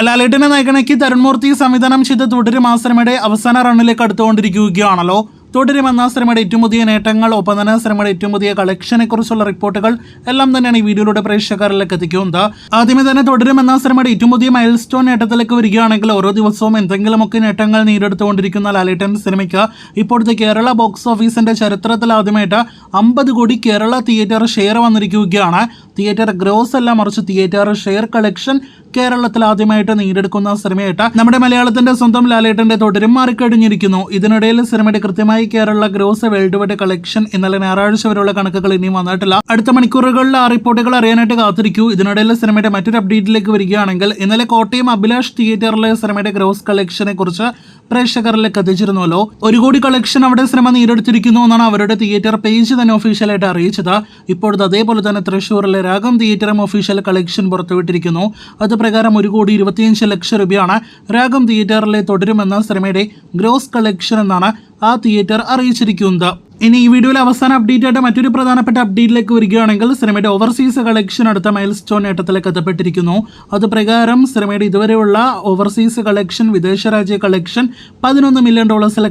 ലാലേട്ടനെ നായകനാക്കി തരുൺമൂർത്തി സംവിധാനം ചെയ്ത തുടരും ആ സിനിമയുടെ അവസാന റണ്ണിലേക്ക് അടുത്തുകൊണ്ടിരിക്കുകയാണല്ലോ. തുടരും എന്ന സിനിമയുടെ ഏറ്റവും പുതിയ നേട്ടങ്ങൾ, ഒപ്പം തന്നെ സിനിമയുടെ ഏറ്റവും പുതിയ കളക്ഷനെ കുറിച്ചുള്ള റിപ്പോർട്ടുകൾ എല്ലാം തന്നെയാണ് ഈ വീഡിയോയിലൂടെ പ്രേക്ഷകരിലേക്ക് എത്തിക്കുന്നത്. ആദ്യമേ തന്നെ തുടരും എന്ന സിനിമയുടെ ഏറ്റവും പുതിയ മൈൽ സ്റ്റോൺ നേട്ടത്തിലേക്ക് വരികയാണെങ്കിൽ, ഓരോ ദിവസവും എന്തെങ്കിലുമൊക്കെ നേട്ടങ്ങൾ നേടിയെടുത്തുകൊണ്ടിരിക്കുന്ന ലാലേട്ടൻ സിനിമയ്ക്ക് ഇപ്പോഴത്തെ കേരള ബോക്സ് ഓഫീസിന്റെ ചരിത്രത്തിൽ ആദ്യമായിട്ട് 50 കോടി കേരള തിയേറ്റർ ഷെയർ വന്നിരിക്കുകയാണ്. തിയേറ്റർ ഗ്രോസ് അല്ല, മറിച്ച് തിയേറ്റർ ഷെയർ കളക്ഷൻ കേരളത്തിൽ ആദ്യമായിട്ട് നേടിയെടുക്കുന്ന സിനിമയായിട്ട് നമ്മുടെ മലയാളത്തിന്റെ സ്വന്തം ലാലേട്ടന്റെ തുടരും മാറിക്കഴിഞ്ഞിരിക്കുന്നു. ഇതിനിടയിൽ സിനിമയുടെ കൃത്യമായി Kerala gross world wide collection ഇന്നലെ ഞായറാഴ്ച വരെയുള്ള കണക്കുകൾ ഇനിയും വന്നിട്ടില്ല. അടുത്ത മണിക്കൂറുകളിൽ ആ റിപ്പോർട്ടുകൾ അറിയാനായിട്ട് കാത്തിരിക്കൂ. ഇതിനിടയിൽ സിനിമയുടെ മറ്റൊരു അപ്ഡേറ്റിലേക്ക് വരികയാണെങ്കിൽ, ഇന്നലെ കോട്ടയം അഭിലാഷ് തിയേറ്ററിലെ സിനിമയുടെ ഗ്രോസ് കളക്ഷനെ കുറിച്ച് പ്രേക്ഷകരിലേക്ക് എത്തിച്ചിരുന്നല്ലോ. 1 കോടി കളക്ഷൻ അവിടെ സിനിമ നേടിയെടുത്തിരിക്കുന്നു എന്നാണ് അവരുടെ തിയേറ്റർ പേജ് തന്നെ ഒഫീഷ്യലായിട്ട് അറിയിച്ചത്. ഇപ്പോഴത്തെ അതേപോലെ തന്നെ തൃശ്ശൂരിലെ രാഗം തിയേറ്ററും ഒഫീഷ്യൽ കളക്ഷൻ പുറത്തുവിട്ടിരിക്കുന്നു. അത് പ്രകാരം 1,25,00,000 രൂപയാണ് രാഗം തിയേറ്ററിലെ തുടരുമെന്ന സിനിമയുടെ ഗ്രോസ് കളക്ഷൻ എന്നാണ് ആ തിയേറ്റർ അറിയിച്ചിരിക്കുന്നത്. ഇനി ഈ വീഡിയോയിൽ അവസാന അപ്ഡേറ്റ് ആയിട്ട് മറ്റൊരു പ്രധാനപ്പെട്ട അപ്ഡേറ്റിലേക്ക് വരികയാണെങ്കിൽ, സിനിമയുടെ ഓവർസീസ് കളക്ഷൻ അടുത്ത മൈൽ സ്റ്റോൺ നേട്ടത്തിലേക്ക് എത്തപ്പെട്ടിരിക്കുന്നു. അത് പ്രകാരം സിനിമയുടെ ഇതുവരെയുള്ള ഓവർസീസ് കളക്ഷൻ, വിദേശ രാജ്യ കളക്ഷൻ $11 മില്യൺ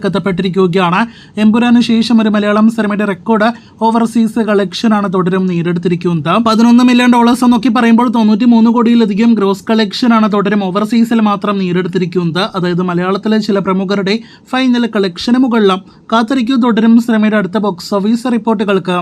എത്തപ്പെട്ടിരിക്കുകയാണ്. എമ്പുരാന് ശേഷം ഒരു മലയാളം സിനിമയുടെ റെക്കോർഡ് ഓവർസീസ് കളക്ഷനാണ് തുടരും നേടിയെടുത്തിരിക്കുന്നത്. $11 മില്യൺ എന്നൊക്കെ പറയുമ്പോൾ 93 കോടിയിലധികം ഗ്രോസ് കളക്ഷനാണ് തുടരും ഓവർസീസിൽ മാത്രം നേടിയെടുത്തിരിക്കുന്നത്. അതായത് മലയാളത്തിലെ ചില പ്രമുഖരുടെ ഫൈനൽ കളക്ഷന് മുകളിലും. കാത്തിരിക്കൂ തുടരും സിനിമയുടെ അടുത്ത ബോക്സ് ഓഫീസ് റിപ്പോർട്ടുകൾക്ക്.